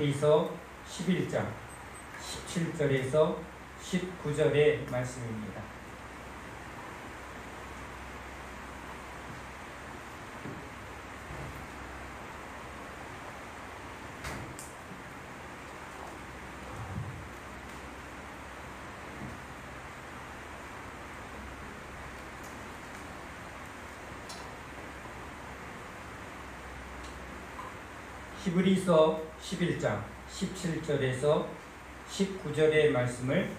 히브리서 11장 17절에서 19절의 말씀입니다. 히브리서 11장 17절에서 19절의 말씀을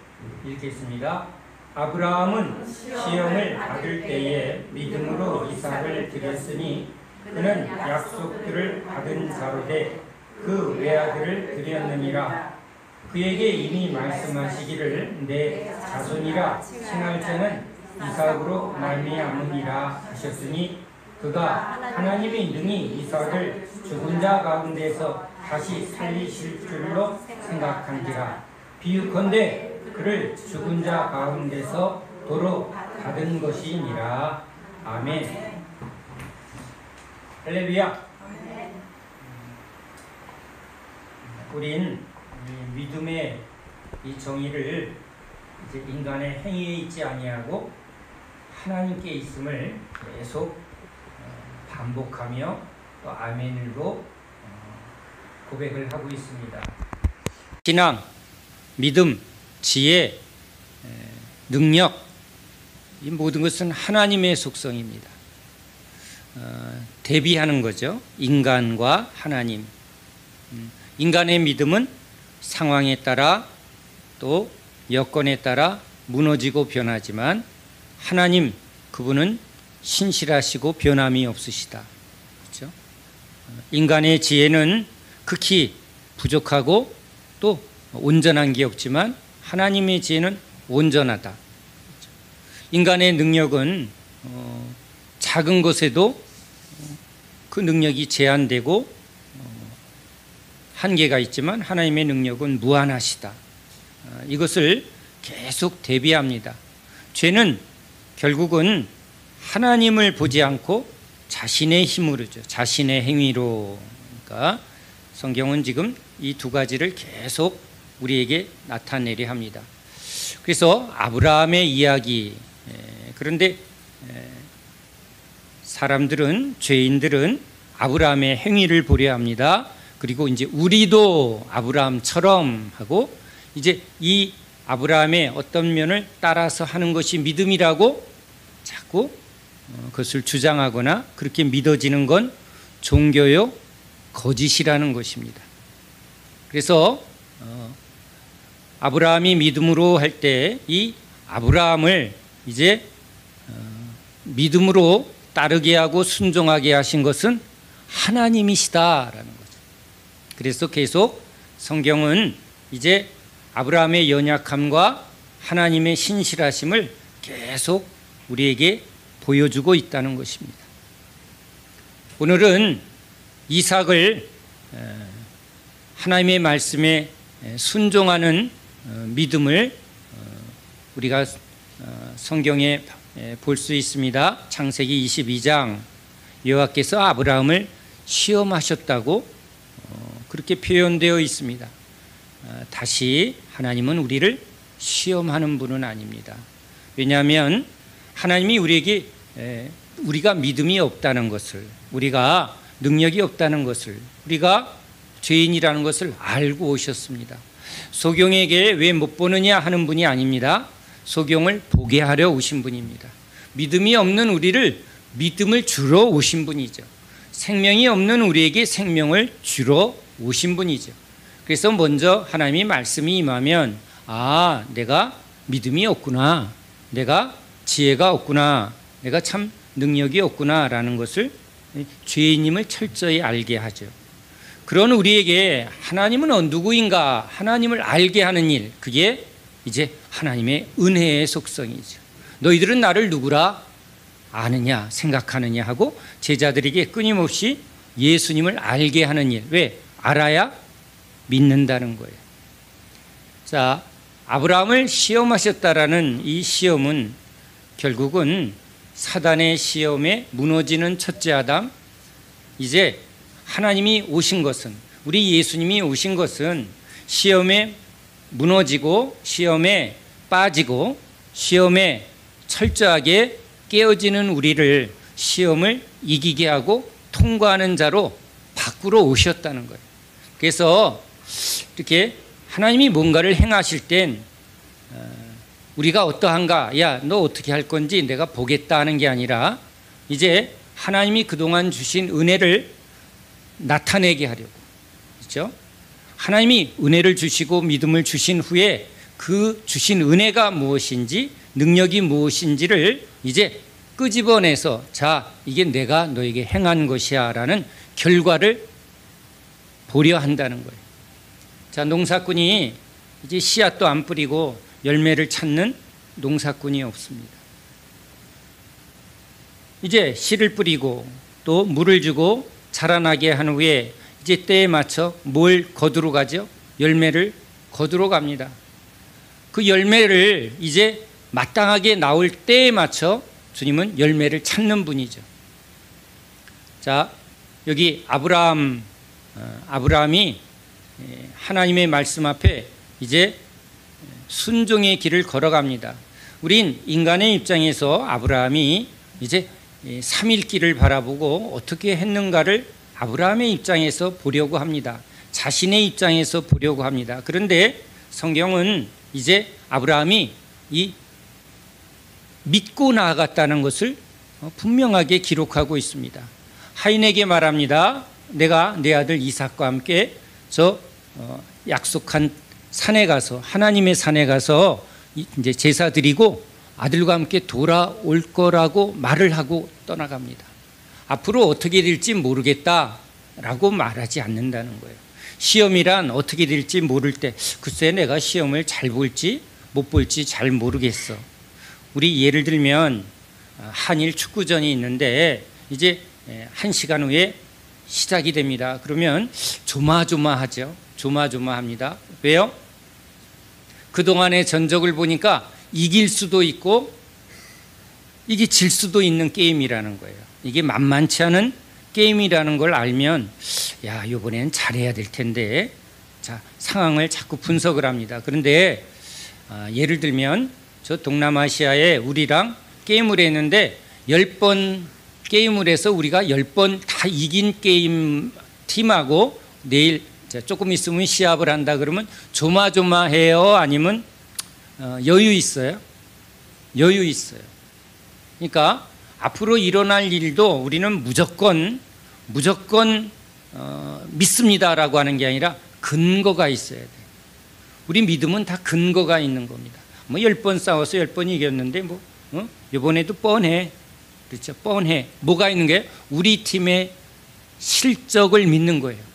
읽겠습니다. 아브라함은 시험을 받을 때에 믿음으로 이삭을 드렸으니 그는 약속들을 받은 자로되 그 외아들을 드렸느니라. 그에게 이미 말씀하시기를 내 자손이라 칭할 자는 이삭으로 말미암으리라 하셨으니 그가 하나님이 능히 이삭을 죽은 자 가운데서 다시 살리실 줄로 생각한지라. 비유컨대 그를 죽은 자 가운데서 도로 받은 것이니라. 아멘. 할렐루야. 우린 믿음의 이 정의를 이제 인간의 행위에 있지 아니하고 하나님께 있음을 계속 반복하며 또 아멘으로 고백을 하고 있습니다. 신앙, 믿음, 지혜, 능력, 이 모든 것은 하나님의 속성입니다. 대비하는 거죠. 인간과 하나님. 인간의 믿음은 상황에 따라 또 여건에 따라 무너지고 변하지만 하나님, 그분은 신실하시고 변함이 없으시다. 그렇죠? 인간의 지혜는 극히 부족하고 또 온전한 게 없지만 하나님의 지혜는 온전하다. 그렇죠? 인간의 능력은 작은 것에도 그 능력이 제한되고 한계가 있지만 하나님의 능력은 무한하시다. 이것을 계속 대비합니다. 죄는 결국은 하나님을 보지 않고 자신의 힘으로죠. 자신의 행위로. 그러니까 성경은 지금 이 두 가지를 계속 우리에게 나타내려 합니다. 그래서 아브라함의 이야기, 그런데 사람들은, 죄인들은 아브라함의 행위를 보려 합니다. 그리고 이제 우리도 아브라함처럼 하고 이제 이 아브라함의 어떤 면을 따라서 하는 것이 믿음이라고 자꾸 그것을 주장하거나 그렇게 믿어지는 건 종교요 거짓이라는 것입니다. 그래서 아브라함이 믿음으로 할 때 이 아브라함을 이제 믿음으로 따르게 하고 순종하게 하신 것은 하나님이시다라는 거죠. 그래서 계속 성경은 이제 아브라함의 연약함과 하나님의 신실하심을 계속 우리에게 보여주고 있다는 것입니다. 오늘은 이삭을 하나님의 말씀에 순종하는 믿음을 우리가 성경에 볼 수 있습니다. 창세기 22장 여호와께서 아브라함을 시험하셨다고 그렇게 표현되어 있습니다. 다시 하나님은 우리를 시험하는 분은 아닙니다. 왜냐하면 하나님이 우리에게 우리가 믿음이 없다는 것을, 우리가 능력이 없다는 것을, 우리가 죄인이라는 것을 알고 오셨습니다. 소경에게 왜 못 보느냐 하는 분이 아닙니다. 소경을 보게 하려 오신 분입니다. 믿음이 없는 우리를 믿음을 주러 오신 분이죠. 생명이 없는 우리에게 생명을 주러 오신 분이죠. 그래서 먼저 하나님이 말씀이 임하면 내가 믿음이 없구나, 내가 지혜가 없구나, 내가 참 능력이 없구나 라는 것을 죄인임을 철저히 알게 하죠. 그런 우리에게 하나님은 누구인가 하나님을 알게 하는 일, 그게 이제 하나님의 은혜의 속성이죠. 너희들은 나를 누구라 아느냐 생각하느냐 하고 제자들에게 끊임없이 예수님을 알게 하는 일. 왜? 알아야 믿는다는 거예요. 자, 아브라함을 시험하셨다라는 이 시험은 결국은 사단의 시험에 무너지는 첫째 아담, 이제 하나님이 오신 것은 우리 예수님이 오신 것은 시험에 무너지고 시험에 빠지고 시험에 철저하게 깨어지는 우리를 시험을 이기게 하고 통과하는 자로 바꾸러 오셨다는 거예요. 그래서 이렇게 하나님이 뭔가를 행하실 땐 우리가 어떠한가, 야, 너 어떻게 할 건지 내가 보겠다 하는 게 아니라 이제 하나님이 그동안 주신 은혜를 나타내게 하려고, 그렇죠? 하나님이 은혜를 주시고 믿음을 주신 후에 그 주신 은혜가 무엇인지 능력이 무엇인지를 이제 끄집어내서 자, 이게 내가 너에게 행한 것이야 라는 결과를 보려 한다는 거예요. 자, 농사꾼이 이제 씨앗도 안 뿌리고 열매를 찾는 농사꾼이 없습니다. 이제 씨를 뿌리고 또 물을 주고 자라나게 한 후에 이제 때에 맞춰 뭘 거두러 가죠? 열매를 거두러 갑니다. 그 열매를 이제 마땅하게 나올 때에 맞춰 주님은 열매를 찾는 분이죠. 자, 여기 아브라함이 하나님의 말씀 앞에 이제 순종의 길을 걸어갑니다. 우린 인간의 입장에서 아브라함이 이제 3일 길을 바라보고 어떻게 했는가를 아브라함의 입장에서 보려고 합니다. 자신의 입장에서 보려고 합니다. 그런데 성경은 이제 아브라함이 이 믿고 나아갔다는 것을 분명하게 기록하고 있습니다. 하인에게 말합니다. 내가 내 아들 이삭과 함께 저 약속한 산에 가서 하나님의 산에 가서 이제 제사 드리고 아들과 함께 돌아올 거라고 말을 하고 떠나갑니다. 앞으로 어떻게 될지 모르겠다라고 말하지 않는다는 거예요. 시험이란 어떻게 될지 모를 때 글쎄 내가 시험을 잘 볼지 못 볼지 잘 모르겠어. 우리 예를 들면 한일 축구전이 있는데 이제 1시간 후에 시작이 됩니다. 그러면 조마조마하죠. 조마조마합니다. 왜요? 그동안의 전적을 보니까 이길 수도 있고 이게 질 수도 있는 게임이라는 거예요. 이게 만만치 않은 게임이라는 걸 알면 야, 이번엔 잘해야 될 텐데 자, 상황을 자꾸 분석을 합니다. 그런데 예를 들면 저 동남아시아에 우리랑 게임을 했는데 10번 게임을 해서 우리가 10번 다 이긴 게임 팀하고 내일 조금 있으면 시합을 한다 그러면 조마조마해요? 아니면 여유 있어요? 여유 있어요. 그러니까 앞으로 일어날 일도 우리는 무조건 믿습니다라고 하는 게 아니라 근거가 있어야 돼요. 우리 믿음은 다 근거가 있는 겁니다. 뭐 10번 싸워서 10번 이겼는데 뭐 이번에도 뻔해. 그렇죠? 뻔해. 뭐가 있는 게 우리 팀의 실적을 믿는 거예요.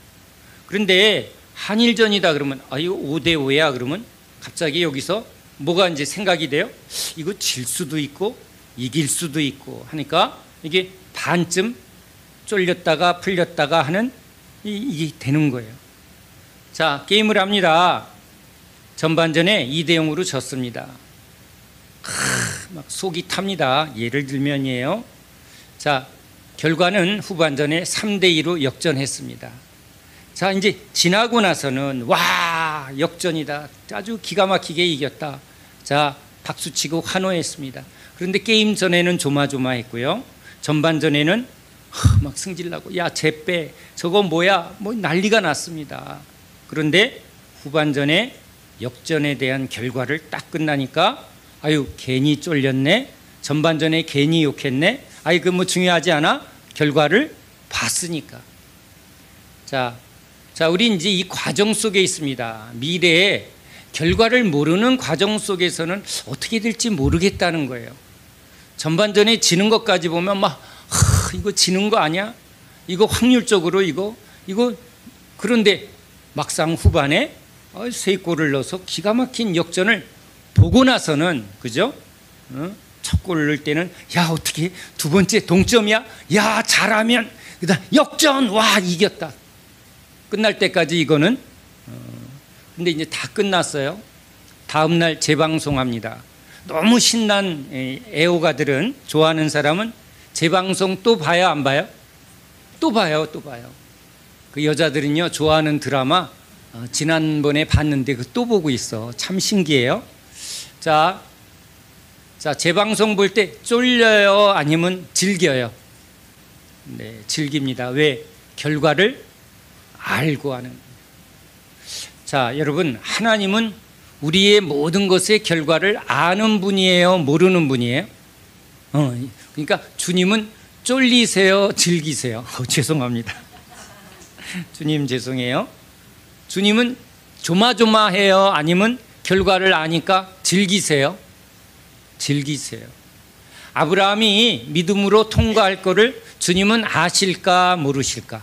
그런데 한일전이다 그러면 이거 5대5야 그러면 갑자기 여기서 뭐가 이제 생각이 돼요? 이거 질 수도 있고 이길 수도 있고 하니까 이게 반쯤 쫄렸다가 풀렸다가 하는 이게 되는 거예요. 자, 게임을 합니다. 전반전에 2대0으로 졌습니다. 막 속이 탑니다. 예를 들면이에요. 자, 결과는 후반전에 3대2로 역전했습니다. 자, 이제 지나고 나서는 와, 역전이다. 아주 기가 막히게 이겼다. 자, 박수치고 환호했습니다. 그런데 게임 전에는 조마조마했고요. 전반전에는 막 승질나고 야, 쟤 빼. 저거 뭐야? 뭐 난리가 났습니다. 그런데 후반전에 역전에 대한 결과를 딱 끝나니까 아유, 괜히 쫄렸네. 전반전에 괜히 욕했네. 아이, 그 뭐 중요하지 않아? 결과를 봤으니까. 자, 우리 이제 이 과정 속에 있습니다. 미래에 결과를 모르는 과정 속에서는 어떻게 될지 모르겠다는 거예요. 전반전에 지는 것까지 보면 막 이거 지는 거 아니야? 이거 확률적으로 이거 그런데 막상 후반에 3골을 넣어서 기가 막힌 역전을 보고 나서는 그죠? 첫 골을 넣을 때는 야, 어떻게 두 번째 동점이야? 야, 잘하면 그다음 역전, 와, 이겼다. 끝날 때까지 이거는 근데 이제 다 끝났어요. 다음 날 재방송합니다. 너무 신난 애호가들은 좋아하는 사람은 재방송 또 봐요, 안 봐요? 또 봐요. 그 여자들은요 좋아하는 드라마 지난번에 봤는데 그 또 보고 있어. 참 신기해요. 자, 재방송 볼 때 쫄려요? 아니면 즐겨요? 네, 즐깁니다. 왜? 결과를 알고 하는. 자, 여러분, 하나님은 우리의 모든 것의 결과를 아는 분이에요? 모르는 분이에요? 그러니까 주님은 쫄리세요? 즐기세요? 죄송합니다. 주님 죄송해요. 주님은 조마조마해요? 아니면 결과를 아니까 즐기세요? 즐기세요. 아브라함이 믿음으로 통과할 거를 주님은 아실까 모르실까?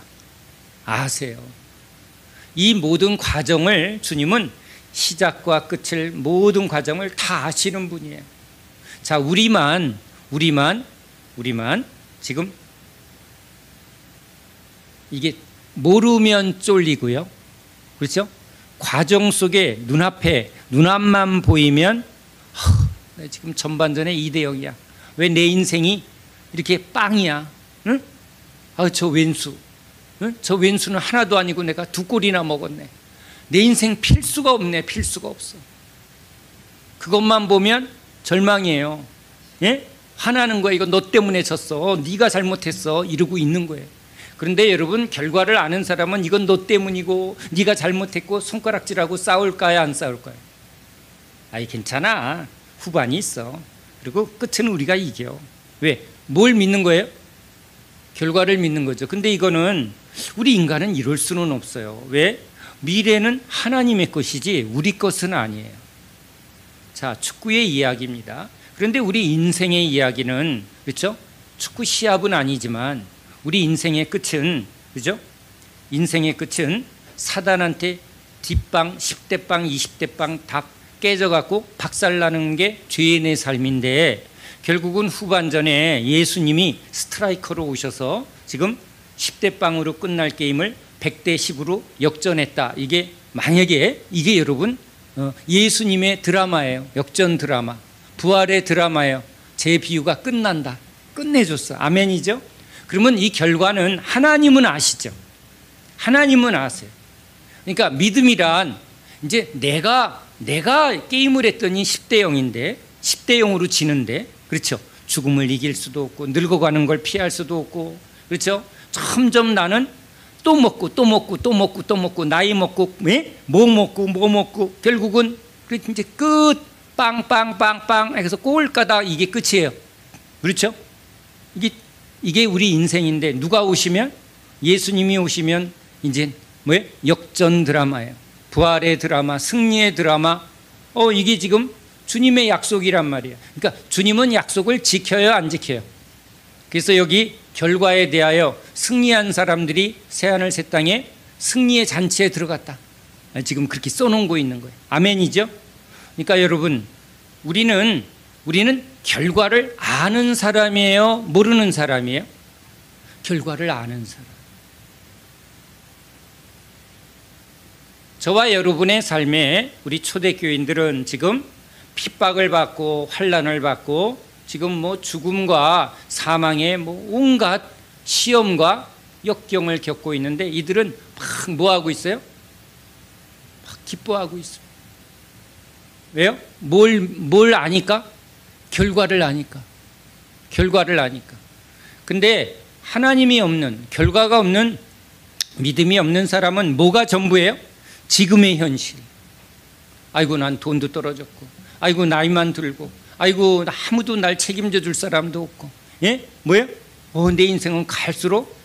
아세요. 이 모든 과정을 주님은 시작과 끝을 모든 과정을 다 아시는 분이에요. 자, 우리만 지금 이게 모르면 쫄리고요. 그렇죠? 과정 속에 눈앞만 보이면 지금 전반전에 2대0이야. 왜 내 인생이 이렇게 빵이야? 응? 저 왼수. 응? 저 왼수는 하나도 아니고 내가 2골이나 먹었네. 내 인생 필수가 없네. 필수가 없어. 그것만 보면 절망이에요. 예? 화나는 거야. 이거 너 때문에 졌어. 네가 잘못했어. 이러고 있는 거예요. 그런데 여러분, 결과를 아는 사람은 이건 너 때문이고 네가 잘못했고 손가락질하고 싸울까요? 안 싸울까요? 아이, 괜찮아. 후반이 있어. 그리고 끝은 우리가 이겨. 왜? 뭘 믿는 거예요? 결과를 믿는 거죠. 근데 이거는 우리 인간은 이럴 수는 없어요. 왜? 미래는 하나님의 것이지 우리 것은 아니에요. 자, 축구의 이야기입니다. 그런데 우리 인생의 이야기는, 그렇죠? 축구 시합은 아니지만 우리 인생의 끝은, 그죠? 인생의 끝은 사단한테 뒷방, 10대 빵, 20대 빵 다 깨져갖고 박살나는 게 죄인의 삶인데, 결국은 후반전에 예수님이 스트라이커로 오셔서 지금 10대 빵으로 끝날 게임을 100대 10으로 역전했다. 이게 만약에 이게 여러분 예수님의 드라마예요. 역전 드라마. 부활의 드라마예요. 제 비유가 끝난다. 끝내줬어. 아멘이죠? 그러면 이 결과는 하나님은 아시죠? 하나님은 아세요. 그러니까 믿음이란 이제 내가 게임을 했더니 10대 0인데 10대 0으로 지는데, 그렇죠? 죽음을 이길 수도 없고 늙어가는 걸 피할 수도 없고, 그렇죠? 점점 나는 또 먹고 나이 먹고 뭐 먹고 결국은 이제 끝 빵빵빵빵 해서 꼴까다 이게 끝이에요. 그렇죠? 이게 우리 인생인데, 누가 오시면, 예수님이 오시면 이제 뭐예요? 역전 드라마예요. 부활의 드라마, 승리의 드라마. 이게 지금 주님의 약속이란 말이에요. 그러니까 주님은 약속을 지켜요, 안 지켜요? 그래서 여기 결과에 대하여 승리한 사람들이 새하늘 새 땅에 승리의 잔치에 들어갔다. 지금 그렇게 써놓은 거 있는 거예요. 아멘이죠? 그러니까 여러분, 우리는 결과를 아는 사람이에요? 모르는 사람이에요? 결과를 아는 사람. 저와 여러분의 삶에 우리 초대교인들은 지금 핍박을 받고 환난을 받고 지금 뭐 죽음과 사망의 뭐 온갖 시험과 역경을 겪고 있는데, 이들은 막 뭐하고 있어요? 막 기뻐하고 있어요. 왜요? 뭘 아니까? 결과를 아니까. 근데 하나님이 없는, 결과가 없는, 믿음이 없는 사람은 뭐가 전부예요? 지금의 현실. 아이고, 난 돈도 떨어졌고, 아이고, 나이만 들고, 아이고, 아무도 날 책임져 줄 사람도 없고, 예? 뭐예요? 내 인생은 갈수록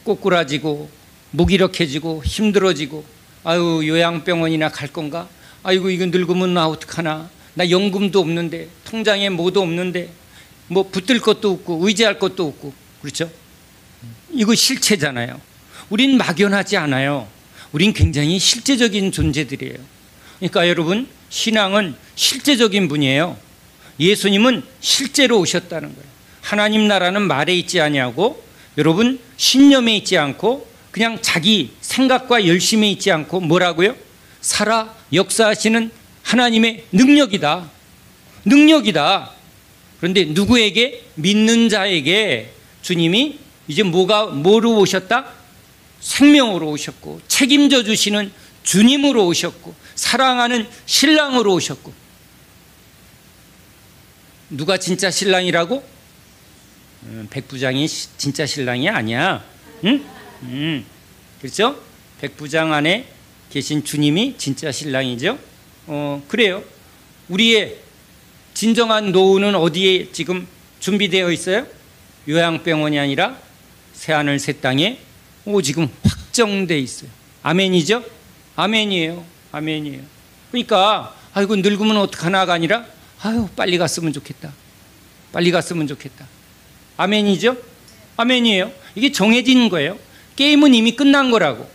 꼬꾸라지고 무기력해지고 힘들어지고, 아유, 요양병원이나 갈 건가? 아이고, 이거 늙으면 나 어떡하나? 나 연금도 없는데, 통장에 뭐도 없는데, 뭐 붙들 것도 없고 의지할 것도 없고. 그렇죠? 이거 실체잖아요. 우린 막연하지 않아요. 우린 굉장히 실제적인 존재들이에요. 그러니까 여러분, 신앙은 실제적인 분이에요. 예수님은 실제로 오셨다는 거예요. 하나님 나라는 말에 있지 아니하고, 여러분, 신념에 있지 않고, 그냥 자기 생각과 열심에 있지 않고, 뭐라고요? 살아 역사하시는 하나님의 능력이다. 그런데 누구에게? 믿는 자에게 주님이 이제 뭐로 오셨다? 생명으로 오셨고 책임져 주시는 주님으로 오셨고 사랑하는 신랑으로 오셨고. 누가 진짜 신랑이라고? 백부장이 진짜 신랑이 아니야. 응? 그렇죠? 백부장 안에 계신 주님이 진짜 신랑이죠. 그래요. 우리의 진정한 노후는 어디에 지금 준비되어 있어요? 요양병원이 아니라 새하늘 새 땅에 지금 확정되어 있어요. 아멘이죠? 아멘이에요. 아멘이에요. 그러니까 아이고 늙으면 어떡하나가 아니라 빨리 갔으면 좋겠다. 빨리 갔으면 좋겠다. 아멘이죠? 아멘이에요. 이게 정해진 거예요. 게임은 이미 끝난 거라고.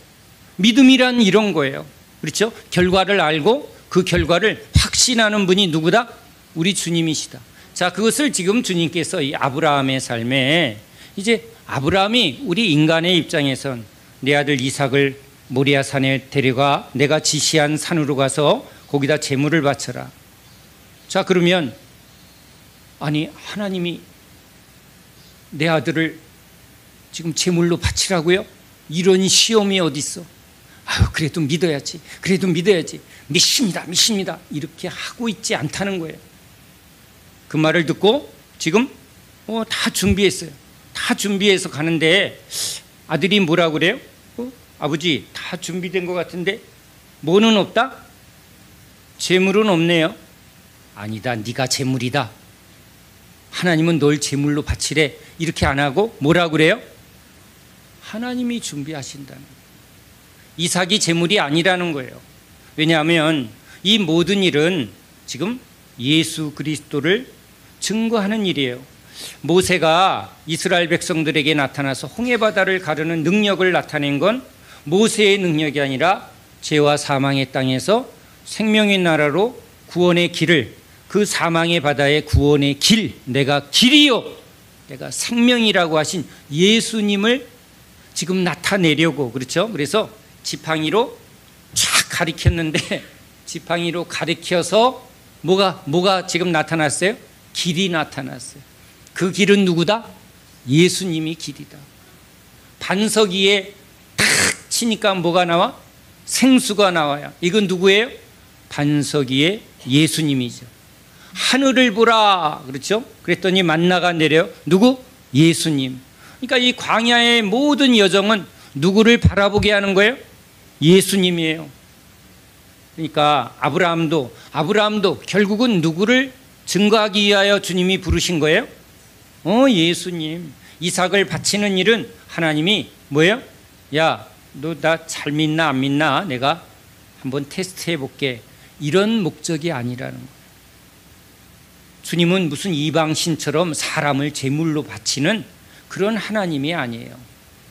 믿음이란 이런 거예요. 그렇죠? 결과를 알고 그 결과를 확신하는 분이 누구다? 우리 주님이시다. 자, 그것을 지금 주님께서 이 아브라함의 삶에 이제 아브라함이 우리 인간의 입장에선 내 아들 이삭을 모리아 산에 데려가 내가 지시한 산으로 가서 거기다 제물을 바쳐라. 자, 그러면 아니 하나님이 내 아들을 지금 제물로 바치라고요? 이런 시험이 어디 있어? 그래도 믿어야지. 그래도 믿어야지. 믿습니다. 이렇게 하고 있지 않다는 거예요. 그 말을 듣고 지금 다 준비했어요. 다 준비해서 가는데 아들이 뭐라고 그래요? 아버지 다 준비된 것 같은데 뭐는 없다? 재물은 없네요. 아니다, 네가 재물이다. 하나님은 널 재물로 바치래. 이렇게 안 하고 뭐라고 그래요? 하나님이 준비하신다는 거예요. 이삭이 재물이 아니라는 거예요. 왜냐하면 이 모든 일은 지금 예수 그리스도를 증거하는 일이에요. 모세가 이스라엘 백성들에게 나타나서 홍해바다를 가르는 능력을 나타낸 건 모세의 능력이 아니라 죄와 사망의 땅에서 생명의 나라로 구원의 길을, 그 사망의 바다의 구원의 길, 내가 길이요 내가 생명이라고 하신 예수님을 지금 나타내려고. 그렇죠? 그래서 지팡이로 쫙 가리켰는데 지팡이로 가리켜서 뭐가 지금 나타났어요? 길이 나타났어요. 그 길은 누구다? 예수님이 길이다. 반석 위에 탁 치니까 뭐가 나와? 생수가 나와요. 이건 누구예요? 반석 위에 예수님이죠. 하늘을 보라. 그렇죠? 그랬더니 만나가 내려요. 누구? 예수님. 그러니까 이 광야의 모든 여정은 누구를 바라보게 하는 거예요? 예수님이에요. 그러니까 아브라함도 결국은 누구를 증거하기 위하여 주님이 부르신 거예요? 예수님. 이삭을 바치는 일은 하나님이 뭐예요? 야, 너 나 잘 믿나 안 믿나 내가 한번 테스트해 볼게. 이런 목적이 아니라는 거예요. 주님은 무슨 이방신처럼 사람을 제물로 바치는 그런 하나님이 아니에요.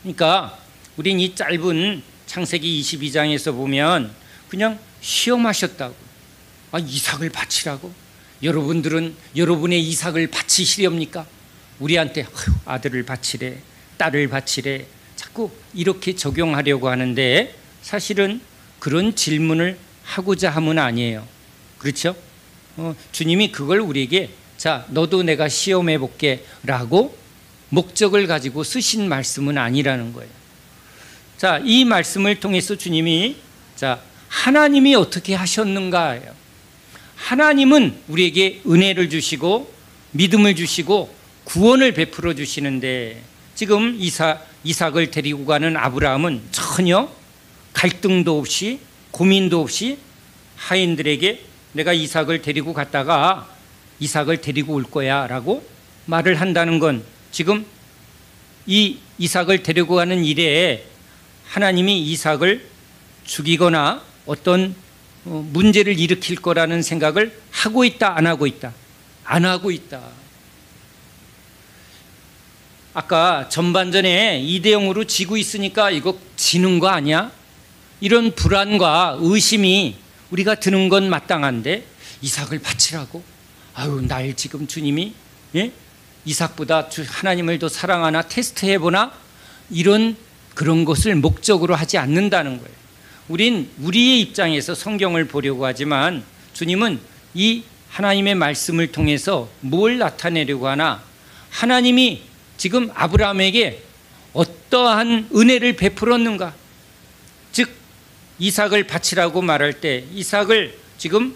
그러니까 우린 이 짧은 창세기 22장에서 보면 그냥 시험하셨다고. 이삭을 바치라고? 여러분들은 여러분의 이삭을 바치시렵니까? 우리한테 아들을 바치래, 딸을 바치래, 자꾸 이렇게 적용하려고 하는데 사실은 그런 질문을 하고자 함은 아니에요. 그렇죠? 주님이 그걸 우리에게 자, 너도 내가 시험해 볼게 라고 목적을 가지고 쓰신 말씀은 아니라는 거예요. 자, 이 말씀을 통해서 주님이 자, 하나님이 어떻게 하셨는가예요. 하나님은 우리에게 은혜를 주시고 믿음을 주시고 구원을 베풀어 주시는데 지금 이삭을 데리고 가는 아브라함은 전혀 갈등도 없이 고민도 없이 하인들에게 내가 이삭을 데리고 갔다가 이삭을 데리고 올 거야 라고 말을 한다는 건 지금 이 이삭을 데리고 가는 일에 하나님이 이삭을 죽이거나 어떤 문제를 일으킬 거라는 생각을 하고 있다, 안 하고 있다? 안 하고 있다. 아까 전반전에 2대0으로 지고 있으니까 이거 지는 거 아니야? 이런 불안과 의심이 우리가 드는 건 마땅한데 이삭을 바치라고? 날 지금 주님이 이삭보다 하나님을 더 사랑하나 테스트해보나? 그런 것을 목적으로 하지 않는다는 거예요. 우린 우리의 입장에서 성경을 보려고 하지만 주님은 이 하나님의 말씀을 통해서 뭘 나타내려고 하나? 하나님이 지금 아브라함에게 어떠한 은혜를 베풀었는가? 즉 이삭을 바치라고 말할 때 이삭을 지금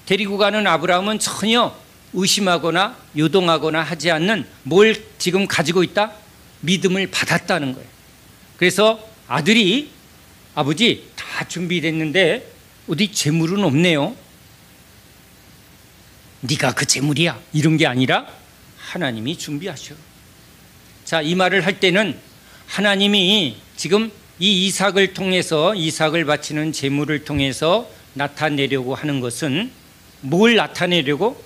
데리고 가는 아브라함은 전혀 의심하거나 요동하거나 하지 않는 뭘 지금 가지고 있다? 믿음을 받았다는 거예요. 그래서 아들이 아버지 다 준비됐는데 어디 재물은 없네요. 네가 그 재물이야. 이런 게 아니라 하나님이 준비하셔. 자, 이 말을 할 때는 하나님이 지금 이 이삭을 통해서 이삭을 바치는 재물을 통해서 나타내려고 하는 것은 뭘 나타내려고?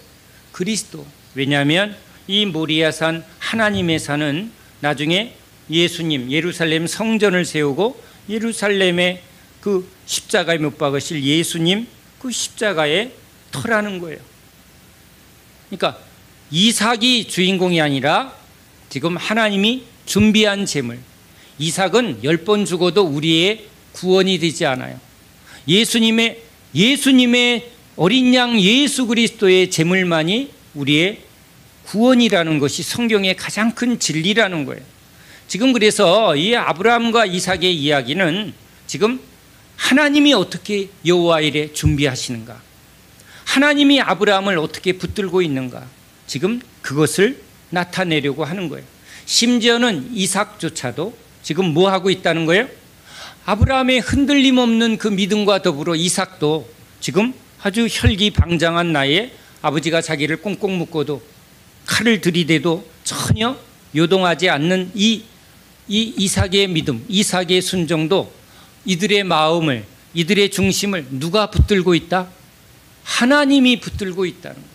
그리스도. 왜냐하면 이 모리아산 하나님의 산은 나중에 예수님 예루살렘 성전을 세우고 예루살렘에 그 십자가에 못 박으실 예수님 그 십자가에 터라는 거예요. 그러니까 이삭이 주인공이 아니라 지금 하나님이 준비한 재물. 이삭은 10번 죽어도 우리의 구원이 되지 않아요. 예수님의 어린 양 예수 그리스도의 재물만이 우리의 구원이라는 것이 성경의 가장 큰 진리라는 거예요. 지금 그래서 이 아브라함과 이삭의 이야기는 지금 하나님이 어떻게 여호와 일에 준비하시는가, 하나님이 아브라함을 어떻게 붙들고 있는가, 지금 그것을 나타내려고 하는 거예요. 심지어는 이삭조차도 지금 뭐 하고 있다는 거예요? 아브라함의 흔들림 없는 그 믿음과 더불어 이삭도 지금 아주 혈기방장한 나이에 아버지가 자기를 꽁꽁 묶어도 칼을 들이대도 전혀 요동하지 않는 이 이삭의 믿음, 이삭의 순종도 이들의 마음을, 이들의 중심을 누가 붙들고 있다? 하나님이 붙들고 있다는 거예요.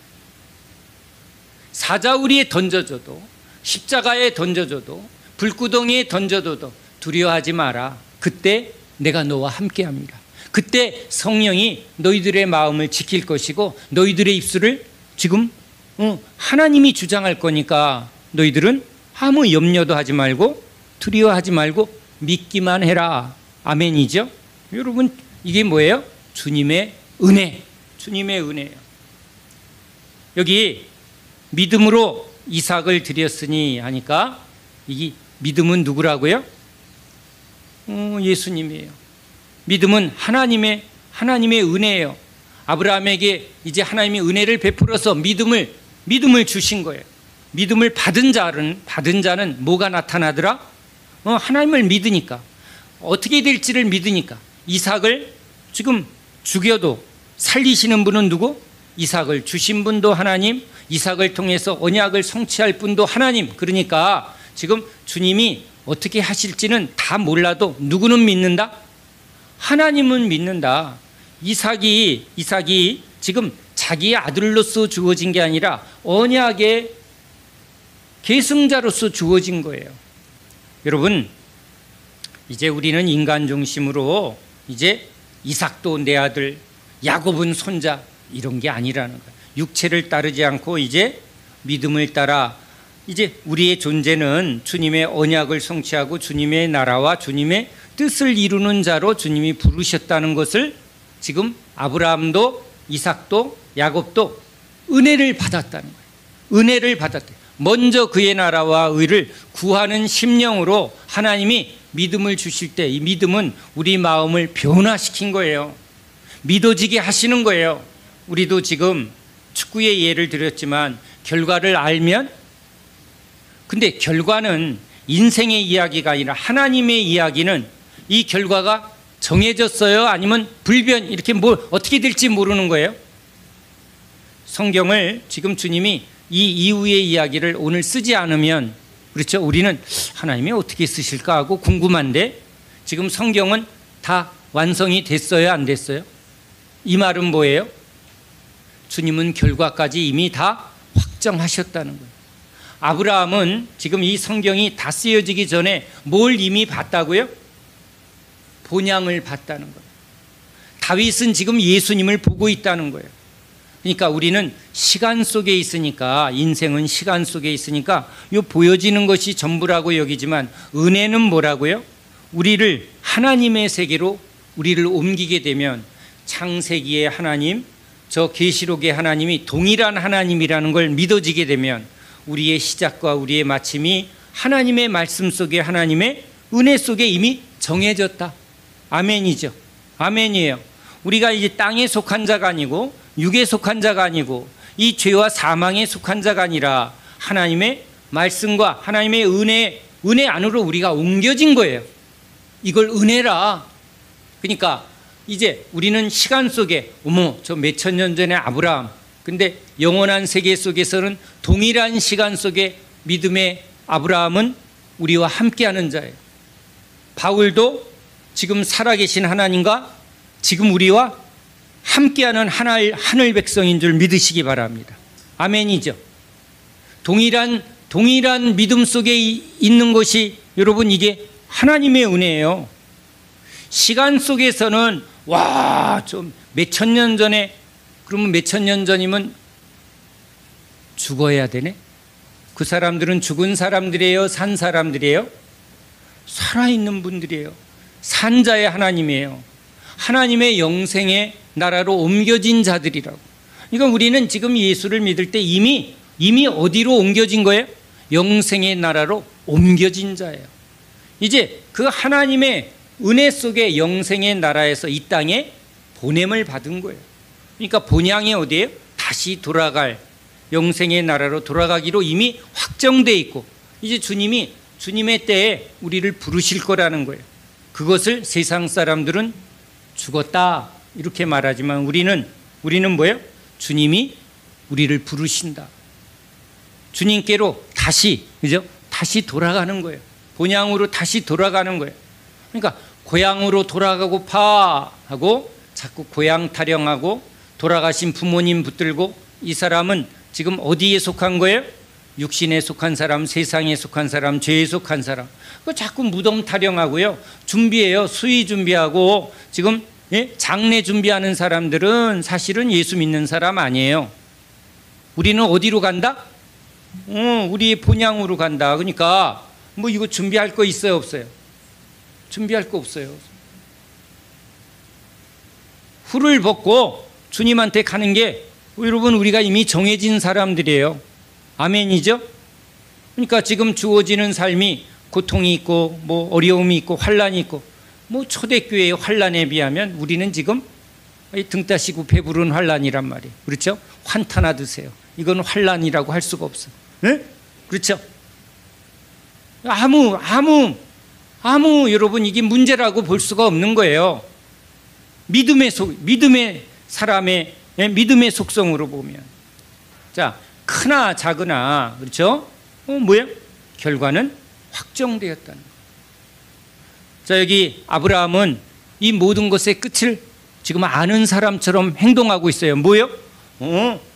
사자우리에 던져줘도, 십자가에 던져줘도, 불구덩이에 던져줘도 두려워하지 마라. 그때 내가 너와 함께합니다. 그때 성령이 너희들의 마음을 지킬 것이고 너희들의 입술을 지금 하나님이 주장할 거니까 너희들은 아무 염려도 하지 말고 두려워하지 말고 믿기만 해라. 아멘이죠? 여러분 이게 뭐예요? 주님의 은혜. 주님의 은혜예요. 여기 믿음으로 이삭을 드렸으니 하니까 이 믿음은 누구라고요? 예수님이에요. 믿음은 하나님의 은혜예요. 아브라함에게 이제 하나님이 은혜를 베풀어서 믿음을 주신 거예요. 믿음을 받은 자는 뭐가 나타나더라? 하나님을 믿으니까, 어떻게 될지를 믿으니까. 이삭을 지금 죽여도 살리시는 분은 누구? 이삭을 주신 분도 하나님, 이삭을 통해서 언약을 성취할 분도 하나님. 그러니까 지금 주님이 어떻게 하실지는 다 몰라도 누구는 믿는다? 하나님은 믿는다. 이삭이 지금 자기의 아들로서 주어진 게 아니라 언약의 계승자로서 주어진 거예요. 여러분, 이제 우리는 인간 중심으로 이제 이삭도 내 아들, 야곱은 손자 이런 게 아니라는 거예요. 육체를 따르지 않고 이제 믿음을 따라 이제 우리의 존재는 주님의 언약을 성취하고 주님의 나라와 주님의 뜻을 이루는 자로 주님이 부르셨다는 것을 지금 아브라함도 이삭도 야곱도 은혜를 받았다는 거예요. 은혜를 받았대요. 먼저 그의 나라와 의를 구하는 심령으로 하나님이 믿음을 주실 때 이 믿음은 우리 마음을 변화시킨 거예요. 믿어지게 하시는 거예요. 우리도 지금 축구의 예를 들었지만 결과를 알면, 근데 결과는 인생의 이야기가 아니라 하나님의 이야기는 이 결과가 정해졌어요? 아니면 불변, 이렇게 어떻게 될지 모르는 거예요? 성경을 지금 주님이 이 이후의 이야기를 오늘 쓰지 않으면, 그렇죠? 우리는 하나님이 어떻게 쓰실까 하고 궁금한데 지금 성경은 다 완성이 됐어요? 안 됐어요? 이 말은 뭐예요? 주님은 결과까지 이미 다 확정하셨다는 거예요. 아브라함은 지금 이 성경이 다 쓰여지기 전에 뭘 이미 봤다고요? 본향을 봤다는 거예요. 다윗은 지금 예수님을 보고 있다는 거예요. 그러니까 우리는 시간 속에 있으니까, 인생은 시간 속에 있으니까 요 보여지는 것이 전부라고 여기지만 은혜는 뭐라고요? 우리를 하나님의 세계로 우리를 옮기게 되면 창세기의 하나님, 저 계시록의 하나님이 동일한 하나님이라는 걸 믿어지게 되면 우리의 시작과 우리의 마침이 하나님의 말씀 속에, 하나님의 은혜 속에 이미 정해졌다. 아멘이죠. 아멘이에요. 우리가 이제 땅에 속한 자가 아니고 육에 속한 자가 아니고 이 죄와 사망에 속한 자가 아니라 하나님의 말씀과 하나님의 은혜 안으로 우리가 옮겨진 거예요. 이걸 은혜라. 그러니까 이제 우리는 시간 속에 어머 저 몇천 년 전에 아브라함, 근데 영원한 세계 속에서는 동일한 시간 속에 믿음의 아브라함은 우리와 함께하는 자예요. 바울도 지금 살아계신 하나님과 지금 우리와 함께하는 하늘 백성인 줄 믿으시기 바랍니다. 아멘이죠. 동일한 믿음 속에 있는 것이 여러분 이게 하나님의 은혜예요. 시간 속에서는 좀 몇천 년 전에, 그러면 몇천 년 전이면 죽어야 되네? 그 사람들은 죽은 사람들이에요? 산 사람들이에요? 살아있는 분들이에요. 산자의 하나님이에요. 하나님의 영생의 나라로 옮겨진 자들이라고. 그러니까 우리는 지금 예수를 믿을 때 이미 어디로 옮겨진 거예요? 영생의 나라로 옮겨진 자예요. 이제 그 하나님의 은혜 속에 영생의 나라에서 이 땅에 보냄을 받은 거예요. 그러니까 본향이 어디예요? 다시 돌아갈 영생의 나라로 돌아가기로 이미 확정되어 있고, 이제 주님의 때에 우리를 부르실 거라는 거예요. 그것을 세상 사람들은 죽었다 이렇게 말하지만 우리는 뭐예요? 주님이 우리를 부르신다. 주님께로 다시, 그죠? 다시 돌아가는 거예요. 본향으로 다시 돌아가는 거예요. 그러니까 고향으로 돌아가고파 하고 자꾸 고향 타령하고 돌아가신 부모님 붙들고, 이 사람은 지금 어디에 속한 거예요? 육신에 속한 사람, 세상에 속한 사람, 죄에 속한 사람. 그 자꾸 무덤 타령하고요. 준비해요. 수의 준비하고 지금 장례 준비하는 사람들은 사실은 예수 믿는 사람 아니에요. 우리는 어디로 간다? 우리 본향으로 간다. 그러니까 뭐 이거 준비할 거 있어요, 없어요? 준비할 거 없어요. 후를 벗고 주님한테 가는 게 여러분 우리가 이미 정해진 사람들이에요. 아멘이죠? 그러니까 지금 주어지는 삶이 고통이 있고 뭐 어려움이 있고 환란이 있고, 뭐 초대교회의 환란에 비하면 우리는 지금 등 따시고 배부른 환란이란 말이에요. 그렇죠? 환타나 드세요. 이건 환란이라고 할 수가 없어. 네? 그렇죠? 아무 여러분 이게 문제라고 볼 수가 없는 거예요. 믿음의 사람의 믿음의 속성으로 보면, 자 크나 작으나, 그렇죠? 뭐예요? 결과는 확정되었다는 거예요. 자, 여기 아브라함은 이 모든 것의 끝을 지금 아는 사람처럼 행동하고 있어요. 뭐예요?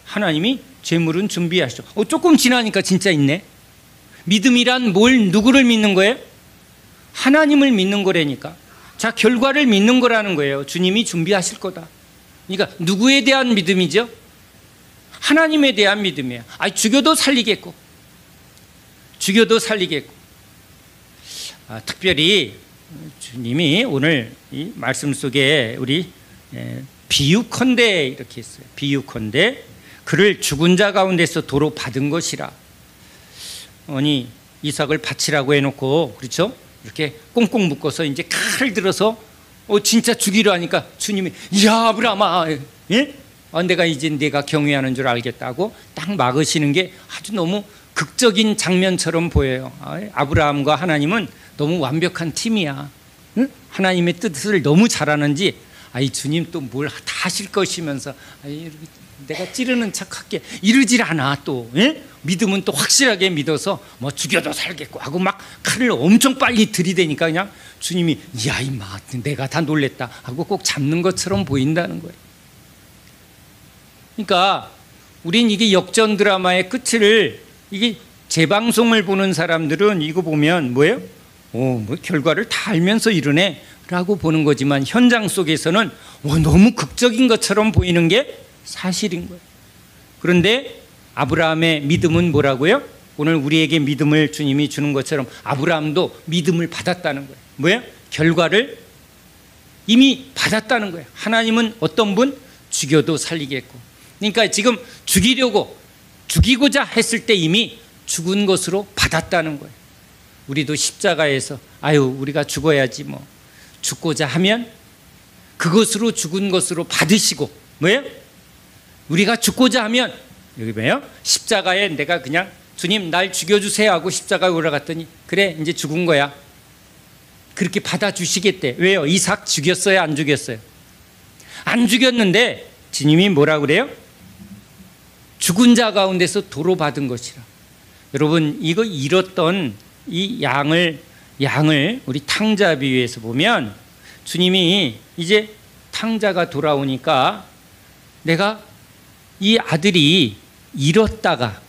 하나님이 재물은 준비하시죠. 조금 지나니까 진짜 있네. 믿음이란 누구를 믿는 거예요? 하나님을 믿는 거라니까. 자, 결과를 믿는 거라는 거예요. 주님이 준비하실 거다. 그러니까 누구에 대한 믿음이죠? 하나님에 대한 믿음이에요. 죽여도 살리겠고. 특별히 주님이 오늘 이 말씀 속에 우리 비유컨대 이렇게 했어요. 비유컨대 그를 죽은 자 가운데서 도로 받은 것이라. 이삭을 바치라고 해놓고, 그렇죠? 이렇게 꽁꽁 묶어서 이제 칼을 들어서 진짜 죽이려 하니까 주님이 야 아브라함아, 내가 이제 내가 경외하는 줄 알겠다고 딱 막으시는 게 아주 너무 극적인 장면처럼 보여요. 아브라함과 하나님은 너무 완벽한 팀이야. 하나님의 뜻을 너무 잘하는지 주님 또 뭘 다 하실 것이면서 내가 찌르는 척할게 이러질 않아. 또 믿음은 또 확실하게 믿어서 뭐 죽여도 살겠고 하고 막 칼을 엄청 빨리 들이대니까 그냥 주님이 야 임마 내가 다 놀랬다 하고 꼭 잡는 것처럼 보인다는 거예요. 그러니까 우린 이게 역전 드라마의 끝을, 이게 재방송을 보는 사람들은 이거 보면 뭐예요? 뭐 결과를 다 알면서 이러네 라고 보는 거지만, 현장 속에서는 너무 극적인 것처럼 보이는 게 사실인 거예요. 그런데 아브라함의 믿음은 뭐라고요? 오늘 우리에게 믿음을 주님이 주는 것처럼 아브라함도 믿음을 받았다는 거예요. 뭐예요? 결과를 이미 받았다는 거예요. 하나님은 어떤 분? 죽여도 살리겠고. 그러니까 지금 죽이고자 했을 때 이미 죽은 것으로 받았다는 거예요. 우리도 십자가에서 아유 우리가 죽어야지 뭐 죽고자 하면 그것으로 죽은 것으로 받으시고 뭐예요? 우리가 죽고자 하면 여기 뭐예요? 십자가에 내가 그냥 주님 날 죽여주세요 하고 십자가에 올라갔더니 그래 이제 죽은 거야. 그렇게 받아주시겠대. 왜요? 이삭 죽였어요? 안 죽였어요? 안 죽였는데 주님이 뭐라 그래요? 죽은 자 가운데서 도로 받은 것이라. 여러분 이거 잃었던 이 양을 우리 탕자 비유에서 보면 주님이 이제 탕자가 돌아오니까 내가 이 아들이 잃었다가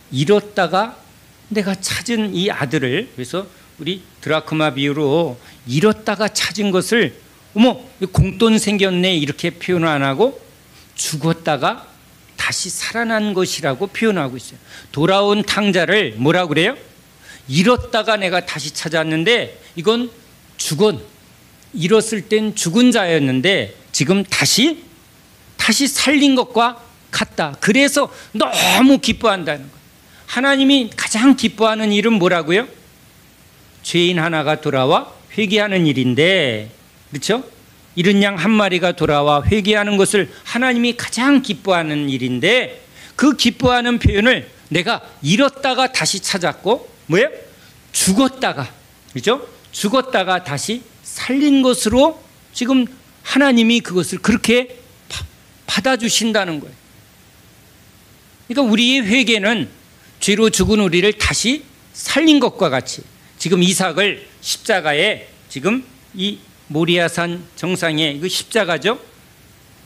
내가 찾은 이 아들을, 그래서 우리 드라크마 비유로 잃었다가 찾은 것을 어머 공돈 생겼네 이렇게 표현 안 하고 죽었다가 다시 살아난 것이라고 표현하고 있어요. 돌아온 탕자를 뭐라고 그래요? 잃었다가 내가 다시 찾았는데 이건 잃었을 땐 죽은 자였는데 지금 다시 살린 것과 같다. 그래서 너무 기뻐한다는 거예요. 하나님이 가장 기뻐하는 일은 뭐라고요? 죄인 하나가 돌아와 회개하는 일인데, 그렇죠? 잃은 양 한 마리가 돌아와 회개하는 것을 하나님이 가장 기뻐하는 일인데, 그 기뻐하는 표현을 내가 잃었다가 다시 찾았고 뭐예요? 죽었다가, 그렇죠? 죽었다가 다시 살린 것으로 지금 하나님이 그것을 그렇게 받아주신다는 거예요. 그러니까 우리의 회개는 죄로 죽은 우리를 다시 살린 것과 같이 지금 이삭을 십자가에, 지금 이 모리아산 정상에 이거 십자가죠.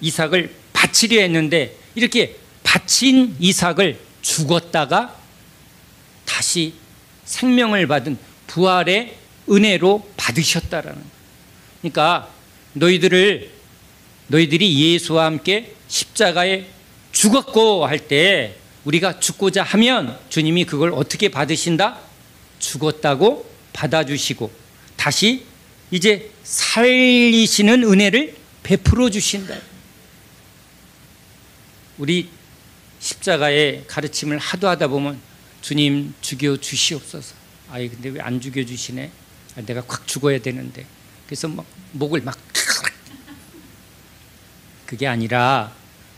이삭을 바치려 했는데 이렇게 바친 이삭을 죽었다가 다시 생명을 받은 부활의 은혜로 받으셨다라는 거예요. 그러니까 너희들이 예수와 함께 십자가에 죽었고 할 때 우리가 죽고자 하면 주님이 그걸 어떻게 받으신다? 죽었다고 받아주시고 다시 이제 살리시는 은혜를 베풀어 주신다. 우리 십자가의 가르침을 하도 하다 보면 주님 죽여 주시옵소서. 아이 근데 왜 안 죽여 주시네? 내가 콱 죽어야 되는데. 그래서 막 목을 막 그게 아니라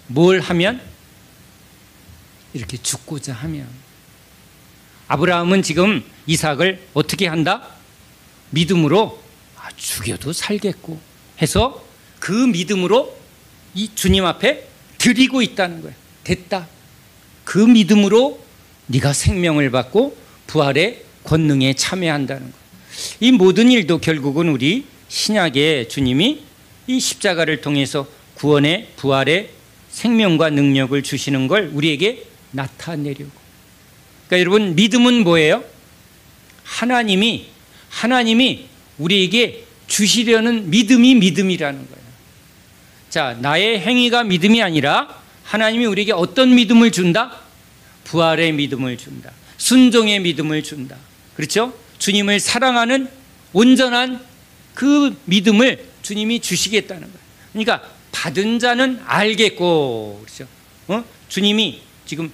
뭘 하면 이렇게 죽고자 하면. 아브라함은 지금 이삭을 어떻게 한다? 믿음으로 죽여도 살겠고 해서 그 믿음으로 이 주님 앞에 드리고 있다는 거예요. 됐다. 그 믿음으로 네가 생명을 받고 부활의 권능에 참여한다는 거예요. 이 모든 일도 결국은 우리 신약의 주님이 이 십자가를 통해서 구원의 부활의 생명과 능력을 주시는 걸 우리에게 나타내려고. 그러니까 여러분 믿음은 뭐예요? 하나님이 우리에게 주시려는 믿음이 믿음이라는 거예요. 자, 나의 행위가 믿음이 아니라 하나님이 우리에게 어떤 믿음을 준다? 부활의 믿음을 준다. 순종의 믿음을 준다. 그렇죠? 주님을 사랑하는 온전한 그 믿음을 주님이 주시겠다는 거예요. 그러니까 받은 자는 알겠고, 그렇죠? 주님이 지금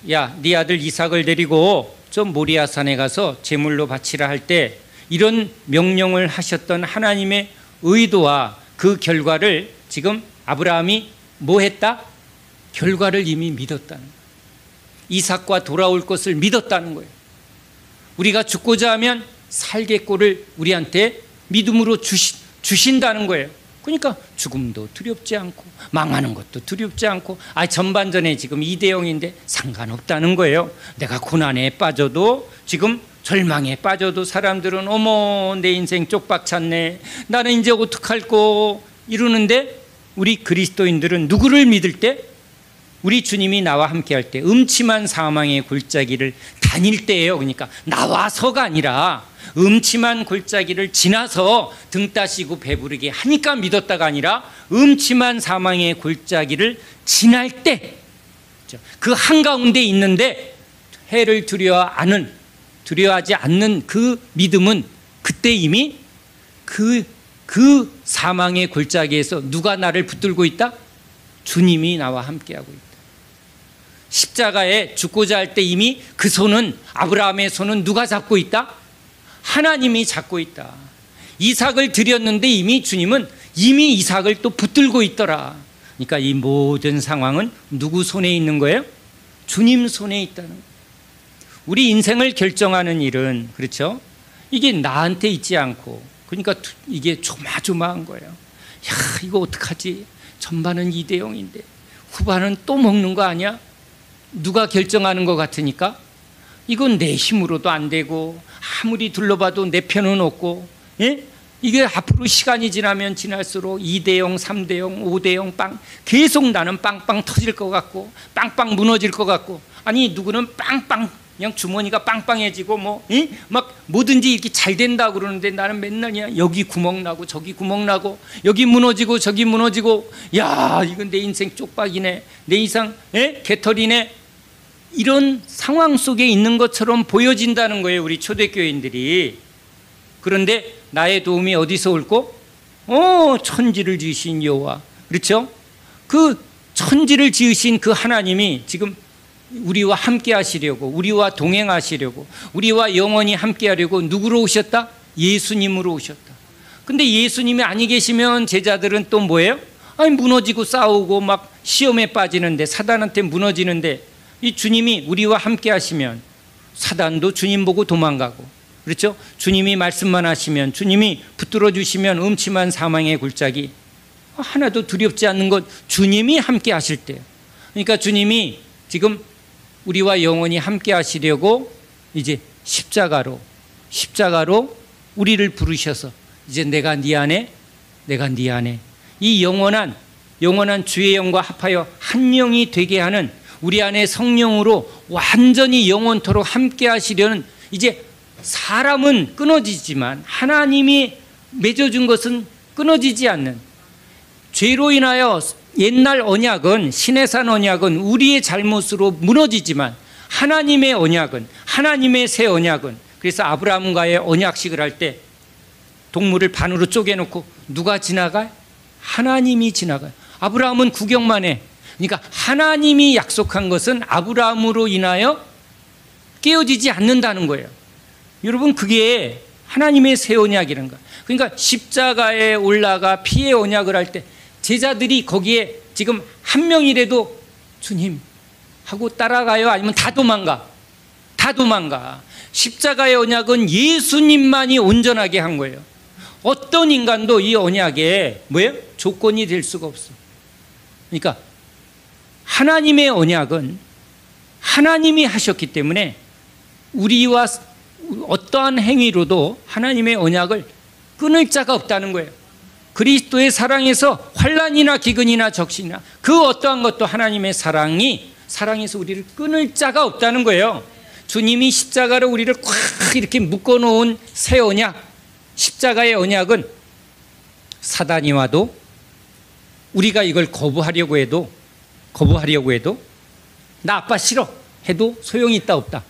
네 아들 이삭을 데리고 저 모리아산에 가서 제물로 바치라 할 때 이런 명령을 하셨던 하나님의 의도와 그 결과를 지금 아브라함이 뭐 했다? 결과를 이미 믿었다는 거예요. 이삭과 돌아올 것을 믿었다는 거예요. 우리가 죽고자 하면 살겠고를 우리한테 믿음으로 주신다는 거예요. 그러니까 죽음도 두렵지 않고 망하는 것도 두렵지 않고 전반전에 지금 2대0인데 상관없다는 거예요. 내가 고난에 빠져도 지금 절망에 빠져도 사람들은 어머 내 인생 쪽박찼네, 나는 이제 어떡할꼬 이러는데 우리 그리스도인들은 누구를 믿을 때? 우리 주님이 나와 함께 할 때, 음침한 사망의 골짜기를 다닐 때예요. 그러니까 나와서가 아니라 음침한 골짜기를 지나서 등 따시고 배부르게 하니까 믿었다가 아니라 음침한 사망의 골짜기를 지날 때, 그 한가운데 있는데 해를 두려워하지 않는 그 믿음은 그때 이미 그 사망의 골짜기에서 누가 나를 붙들고 있다? 주님이 나와 함께하고 있다. 십자가에 죽고자 할 때 이미 그 손은, 아브라함의 손은 누가 잡고 있다? 하나님이 잡고 있다. 이삭을 드렸는데 이미 주님은 이미 이삭을 또 붙들고 있더라. 그러니까 이 모든 상황은 누구 손에 있는 거예요? 주님 손에 있다는 거예요. 우리 인생을 결정하는 일은, 그렇죠? 이게 나한테 있지 않고, 그러니까 이게 조마조마한 거예요. 야, 이거 어떡하지? 전반은 2대 0인데 후반은 또 먹는 거 아니야? 누가 결정하는 것 같으니까 이건 내 힘으로도 안 되고, 아무리 둘러봐도 내 편은 없고, 예? 이게 앞으로 시간이 지나면 지날수록 2대 0, 3대 0, 5대 0 빵, 계속 나는 빵빵 터질 것 같고 빵빵 무너질 것 같고, 아니 누구는 빵빵 그냥 주머니가 빵빵해지고 막 뭐든지 이렇게 잘 된다 그러는데 나는 맨날 그냥 여기 구멍 나고 저기 구멍 나고 여기 무너지고 저기 무너지고, 야 이건 내 인생 쪽박이네, 내 이상 개털이네, 이런 상황 속에 있는 것처럼 보여진다는 거예요, 우리 초대교인들이. 그런데 나의 도움이 어디서 올고? 천지를 지으신 여호와, 그렇죠? 그 천지를 지으신 그 하나님이 지금 우리와 함께 하시려고, 우리와 동행하시려고, 우리와 영원히 함께 하려고 누구로 오셨다? 예수님으로 오셨다. 근데 예수님이 아니 계시면 제자들은 또 뭐예요? 아니 무너지고 싸우고 막 시험에 빠지는데, 사단한테 무너지는데, 이 주님이 우리와 함께 하시면 사단도 주님 보고 도망가고, 그렇죠? 주님이 말씀만 하시면, 주님이 붙들어 주시면 음침한 사망의 굴짝이 하나도 두렵지 않는 것, 주님이 함께 하실 때. 그러니까 주님이 지금 우리와 영원히 함께 하시려고 이제 십자가로 우리를 부르셔서 이제 내가 네 안에 이 영원한 주의 영과 합하여 한 영이 되게 하는, 우리 안에 성령으로 완전히 영원토록 함께 하시려는, 이제 사람은 끊어지지만 하나님이 맺어준 것은 끊어지지 않는, 죄로 인하여 옛날 언약은, 시내산 언약은 우리의 잘못으로 무너지지만 하나님의 언약은, 하나님의 새 언약은, 그래서 아브라함과의 언약식을 할 때 동물을 반으로 쪼개놓고 누가 지나가요? 하나님이 지나가요. 아브라함은 구경만 해. 그러니까 하나님이 약속한 것은 아브라함으로 인하여 깨어지지 않는다는 거예요. 여러분, 그게 하나님의 새 언약이라는 거예요. 그러니까 십자가에 올라가 피의 언약을 할 때 제자들이 거기에 지금 한 명이라도 주님 하고 따라가요? 아니면 다 도망가? 십자가의 언약은 예수님만이 온전하게 한 거예요. 어떤 인간도 이 언약에 조건이 될 수가 없어. 그러니까 하나님의 언약은 하나님이 하셨기 때문에 우리와 어떠한 행위로도 하나님의 언약을 끊을 자가 없다는 거예요. 그리스도의 사랑에서 환난이나 기근이나 적신이나 그 어떠한 것도 하나님의 사랑에서 우리를 끊을 자가 없다는 거예요. 주님이 십자가로 우리를 꽉 이렇게 묶어놓은 새 언약, 십자가의 언약은 사단이 와도 우리가 이걸 거부하려고 해도 나 아빠 싫어 해도 소용이 있다 없다.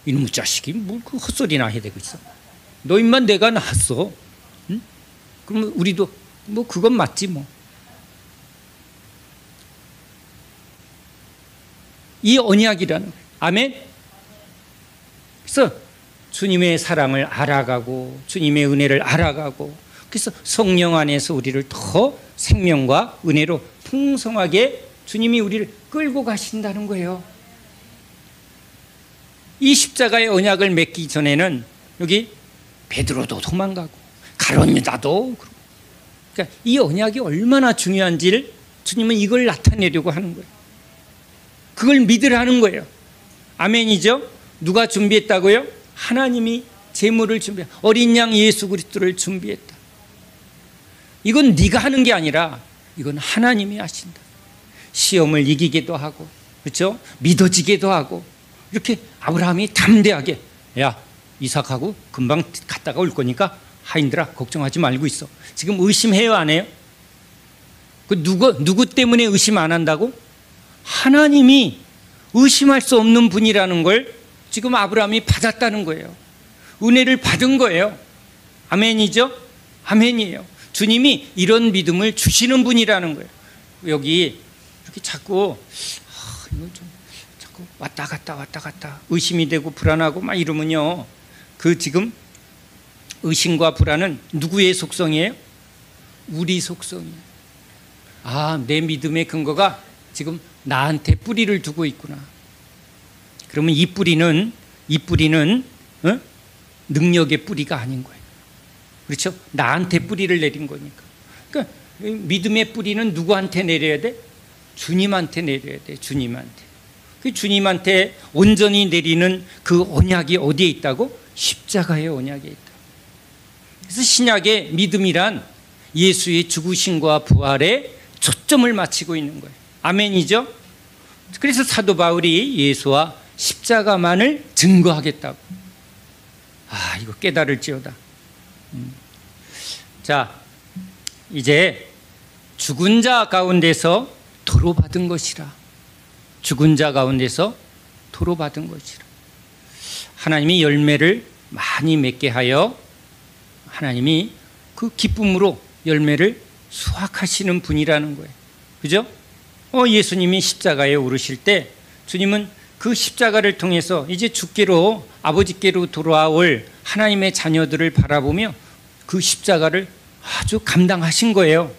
이놈의 자식이 뭐 그 헛소리나 해대고 있어. 너 인만 내가 낳았어. 응? 그러면 우리도 뭐 그건 맞지 뭐. 이 언약이라는 거예요. 아멘. 그래서 주님의 사랑을 알아가고 주님의 은혜를 알아가고, 그래서 성령 안에서 우리를 더 생명과 은혜로 풍성하게 주님이 우리를 끌고 가신다는 거예요. 이 십자가의 언약을 맺기 전에는 여기 베드로도 도망가고 가룟 유다도 그러고, 그러니까 이 언약이 얼마나 중요한지를 주님은 이걸 나타내려고 하는 거예요. 그걸 믿으라는 거예요. 아멘이죠? 누가 준비했다고요? 하나님이 제물을 준비했다. 어린 양 예수 그리스도를 준비했다. 이건 네가 하는 게 아니라 이건 하나님이 하신다. 시험을 이기기도 하고, 그렇죠? 믿어지기도 하고, 이렇게 아브라함이 담대하게, 야 이삭하고 금방 갔다가 올 거니까 하인들아 걱정하지 말고 있어. 지금 의심해요 안 해요? 그 누구 때문에 의심 안 한다고? 하나님이 의심할 수 없는 분이라는 걸 지금 아브라함이 받았다는 거예요. 은혜를 받은 거예요. 아멘이죠? 아멘이에요. 주님이 이런 믿음을 주시는 분이라는 거예요. 여기 이렇게 자꾸 이건 좀 자꾸 왔다 갔다 의심이 되고 불안하고 막 이러면요, 그 지금 의심과 불안은 누구의 속성이에요? 우리 속성이에요. 내 믿음의 근거가 지금 나한테 뿌리를 두고 있구나. 그러면 이 뿌리는 능력의 뿌리가 아닌 거예요. 그렇죠? 나한테 뿌리를 내린 거니까. 그러니까 믿음의 뿌리는 누구한테 내려야 돼? 주님한테 내려야 돼. 주님한테. 그 주님한테 온전히 내리는 그 언약이 어디에 있다고? 십자가의 언약에 있다. 그래서 신약의 믿음이란 예수의 죽으심과 부활에 초점을 맞추고 있는 거예요. 아멘이죠? 그래서 사도 바울이 예수와 십자가만을 증거하겠다고. 이거 깨달을지어다. 자, 이제 죽은 자 가운데서 도로 받은 것이라. 죽은 자 가운데서 도로 받은 것이라. 하나님이 열매를 많이 맺게 하여 하나님이 그 기쁨으로 열매를 수확하시는 분이라는 거예요. 그죠? 예수님이 십자가에 오르실 때 주님은 그 십자가를 통해서 이제 주께로 아버지께로 돌아올 하나님의 자녀들을 바라보며 그 십자가를 아주 감당하신 거예요.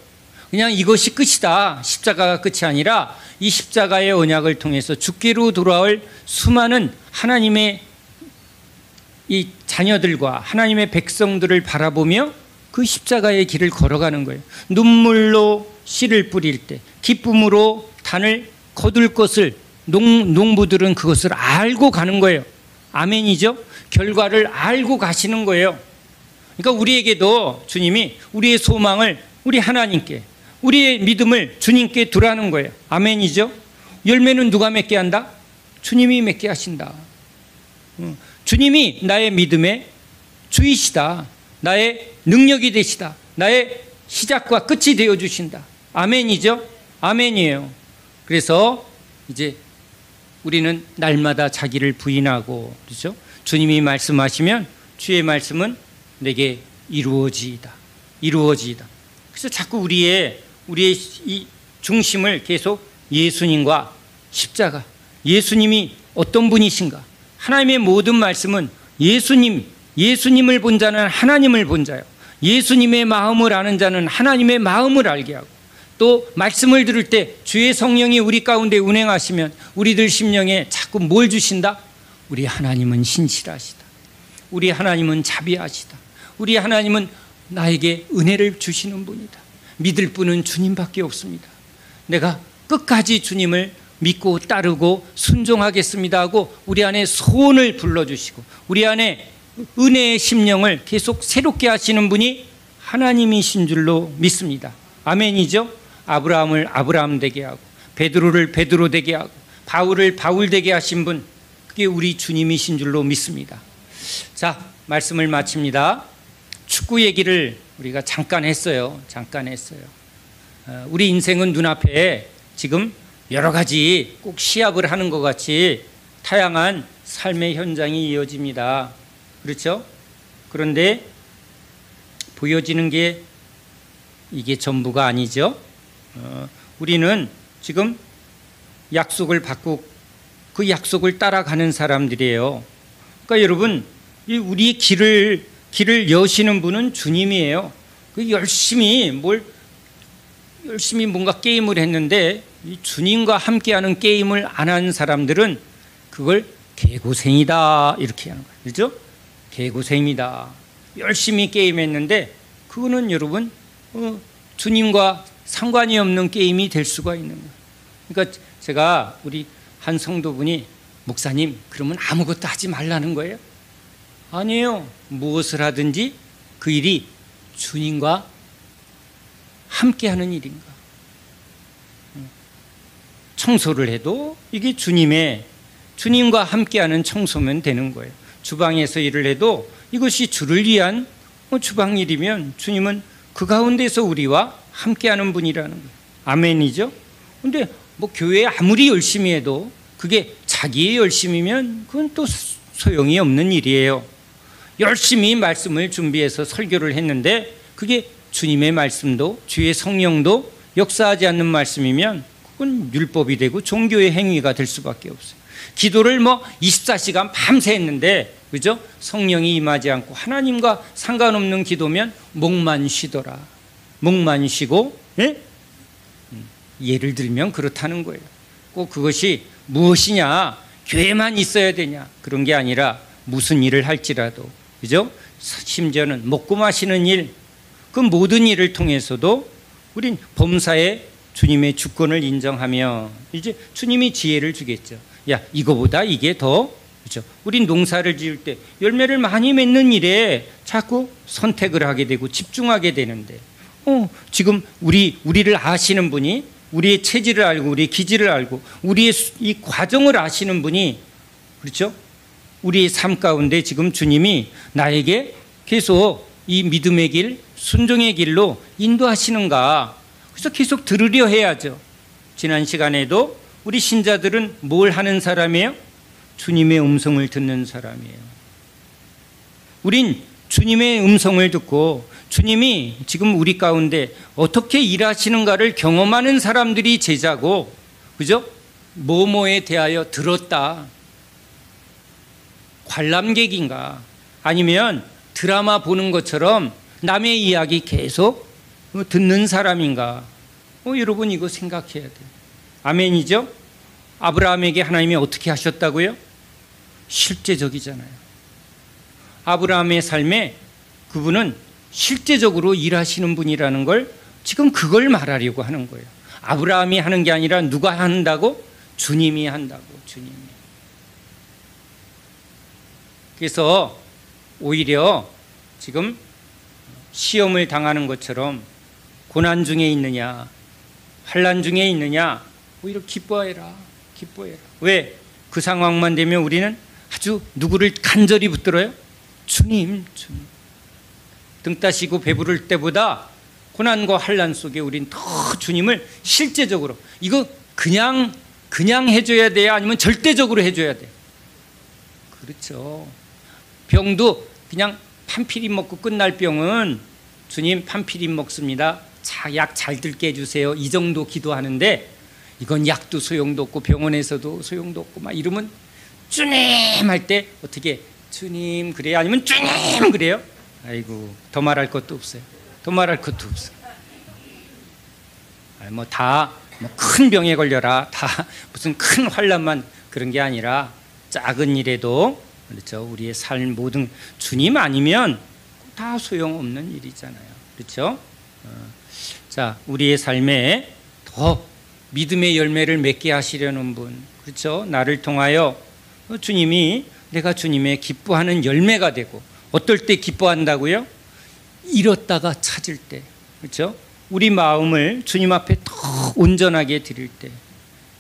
그냥 이것이 끝이다. 십자가가 끝이 아니라 이 십자가의 언약을 통해서 주께로 돌아올 수많은 하나님의 이 자녀들과 하나님의 백성들을 바라보며 그 십자가의 길을 걸어가는 거예요. 눈물로 씨를 뿌릴 때 기쁨으로 단을 거둘 것을 농부들은 그것을 알고 가는 거예요. 아멘이죠? 결과를 알고 가시는 거예요. 그러니까 우리에게도 주님이 우리의 소망을 우리 하나님께, 우리의 믿음을 주님께 두라는 거예요. 아멘이죠? 열매는 누가 맺게 한다? 주님이 맺게 하신다. 주님이 나의 믿음의 주이시다. 나의 능력이 되시다. 나의 시작과 끝이 되어주신다. 아멘이죠? 아멘이에요. 그래서 이제 우리는 날마다 자기를 부인하고, 그렇죠? 주님이 말씀하시면 주의 말씀은 내게 이루어지이다. 이루어지이다. 그래서 자꾸 우리의 이 중심을 계속 예수님과 십자가, 예수님이 어떤 분이신가? 하나님의 모든 말씀은 예수님을 본 자는 하나님을 본 자요. 예수님의 마음을 아는 자는 하나님의 마음을 알게 하고, 또 말씀을 들을 때 주의 성령이 우리 가운데 운행하시면 우리들 심령에 자꾸 뭘 주신다? 우리 하나님은 신실하시다. 우리 하나님은 자비하시다. 우리 하나님은 나에게 은혜를 주시는 분이다. 믿을 분은 주님밖에 없습니다. 내가 끝까지 주님을 믿고 따르고 순종하겠습니다 하고 우리 안에 소원을 불러주시고 우리 안에 은혜의 심령을 계속 새롭게 하시는 분이 하나님이신 줄로 믿습니다. 아멘이죠? 아브라함을 아브라함 되게 하고 베드로를 베드로 되게 하고 바울을 바울 되게 하신 분, 그게 우리 주님이신 줄로 믿습니다. 자, 말씀을 마칩니다. 축구 얘기를 우리가 잠깐 했어요. 우리 인생은 눈앞에 지금 여러 가지 꼭 시합을 하는 것 같이 다양한 삶의 현장이 이어집니다. 그렇죠? 그런데 보여지는 게 이게 전부가 아니죠. 우리는 지금 약속을 받고 그 약속을 따라가는 사람들이에요. 그러니까 여러분, 우리 길을 여시는 분은 주님이에요. 열심히 뭔가 게임을 했는데 주님과 함께하는 게임을 안 하는 사람들은 그걸 개고생이다 이렇게 하는 거예요. 그렇죠? 개고생이다. 열심히 게임했는데 그거는 여러분 주님과 상관이 없는 게임이 될 수가 있는 거예요. 그러니까 제가 우리 한 성도분이 목사님 그러면 아무것도 하지 말라는 거예요? 아니에요. 무엇을 하든지 그 일이 주님과 함께하는 일인가. 청소를 해도 이게 주님과 함께하는 청소면 되는 거예요. 주방에서 일을 해도 이것이 주를 위한 주방 일이면 주님은 그 가운데서 우리와 함께하는 분이라는 거예요. 아멘이죠? 근데 교회에 아무리 열심히 해도 그게 자기의 열심이면 그건 또 소용이 없는 일이에요. 열심히 말씀을 준비해서 설교를 했는데 그게 주님의 말씀도 주의 성령도 역사하지 않는 말씀이면 그건 율법이 되고 종교의 행위가 될 수밖에 없어요. 기도를 뭐 24시간 밤새 했는데, 그죠? 성령이 임하지 않고 하나님과 상관없는 기도면 목만 쉬더라. 목만 쉬고, 예? 예를 들면 그렇다는 거예요. 꼭 그것이 무엇이냐, 교회만 있어야 되냐, 그런 게 아니라 무슨 일을 할지라도, 그죠? 심지어는 먹고 마시는 일, 그 모든 일을 통해서도 우린 범사에 주님의 주권을 인정하며 이제 주님이 지혜를 주겠죠. 야, 이거보다 이게 더, 그렇죠? 우린 농사를 지을 때 열매를 많이 맺는 일에 자꾸 선택을 하게 되고 집중하게 되는데, 지금 우리를 아시는 분이, 우리의 체질을 알고 우리의 기질을 알고 우리의 이 과정을 아시는 분이, 그렇죠? 우리의 삶 가운데 지금 주님이 나에게 계속 이 믿음의 길, 순종의 길로 인도하시는가. 그래서 계속 들으려 해야죠. 지난 시간에도 우리 신자들은 뭘 하는 사람이에요? 주님의 음성을 듣는 사람이에요. 우린 주님의 음성을 듣고 주님이 지금 우리 가운데 어떻게 일하시는가를 경험하는 사람들이 제자고, 그죠? 뭐뭐에 대하여 들었다. 관람객인가? 아니면 드라마 보는 것처럼 남의 이야기 계속 듣는 사람인가? 여러분 이거 생각해야 돼요. 아멘이죠? 아브라함에게 하나님이 어떻게 하셨다고요? 실제적이잖아요. 아브라함의 삶에 그분은 실제적으로 일하시는 분이라는 걸, 지금 그걸 말하려고 하는 거예요. 아브라함이 하는 게 아니라 누가 한다고? 주님이 한다고, 주님이. 그래서 오히려 지금 시험을 당하는 것처럼 고난 중에 있느냐, 환난 중에 있느냐, 오히려 기뻐해라, 기뻐해라. 왜? 그 상황만 되면 우리는 아주 누구를 간절히 붙들어요? 주님, 주님. 등 따시고 배부를 때보다 고난과 환난 속에 우린 더 주님을 실제적으로, 이거 그냥 해줘야 돼요? 아니면 절대적으로 해줘야 돼요? 그렇죠. 병도 그냥 판피린 먹고 끝날 병은 주님 판피린 먹습니다. 약 잘 들게 해주세요. 이 정도 기도하는데, 이건 약도 소용도 없고 병원에서도 소용도 없고 막 이러면 주님 할 때 어떻게 주님 그래요? 아니면 주님 그래요? 아이고, 더 말할 것도 없어요. 더 말할 것도 없어요. 큰 병에 걸려라, 다 무슨 큰 환난만 그런 게 아니라 작은 일에도, 그렇죠? 우리의 삶 모든 주님 아니면 다 소용없는 일이잖아요. 그렇죠? 자, 우리의 삶에 더 믿음의 열매를 맺게 하시려는 분, 그렇죠? 나를 통하여 주님이, 내가 주님의 기뻐하는 열매가 되고, 어떨 때 기뻐한다고요? 잃었다가 찾을 때, 그렇죠? 우리 마음을 주님 앞에 더 온전하게 드릴 때,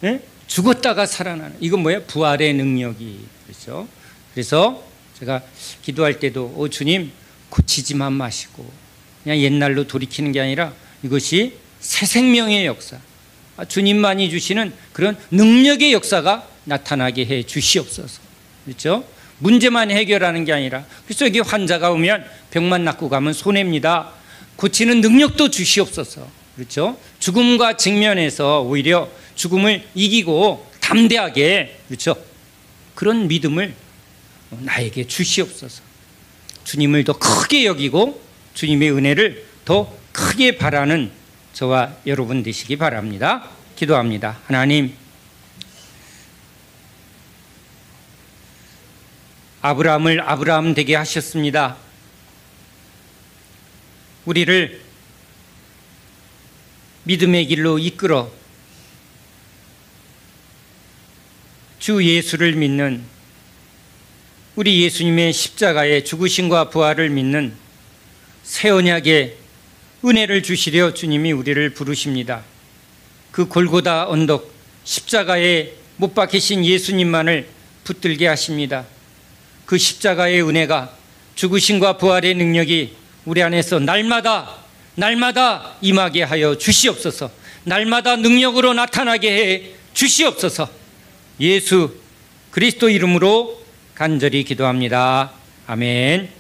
네? 죽었다가 살아나는, 이건 뭐예요? 부활의 능력이, 그렇죠? 그래서 제가 기도할 때도 주님 고치지만 마시고 그냥 옛날로 돌이키는 게 아니라 이것이 새 생명의 역사, 주님만이 주시는 그런 능력의 역사가 나타나게 해 주시옵소서. 그렇죠? 문제만 해결하는 게 아니라, 그래서 여기 환자가 오면 병만 낫고 가면 손해입니다. 고치는 능력도 주시옵소서. 그렇죠? 죽음과 직면해서 오히려 죽음을 이기고 담대하게, 그렇죠? 그런 믿음을 나에게 주시옵소서. 주님을 더 크게 여기고 주님의 은혜를 더 크게 바라는 저와 여러분 되시기 바랍니다. 기도합니다. 하나님, 아브라함을 아브라함 되게 하셨습니다. 우리를 믿음의 길로 이끌어 주 예수를 믿는, 우리 예수님의 십자가의 죽으심과 부활을 믿는 새 언약의 은혜를 주시려 주님이 우리를 부르십니다. 그 골고다 언덕 십자가에 못 박히신 예수님만을 붙들게 하십니다. 그 십자가의 은혜가, 죽으심과 부활의 능력이 우리 안에서 날마다 임하게 하여 주시옵소서. 날마다 능력으로 나타나게 해 주시옵소서. 예수 그리스도 이름으로 간절히 기도합니다. 아멘.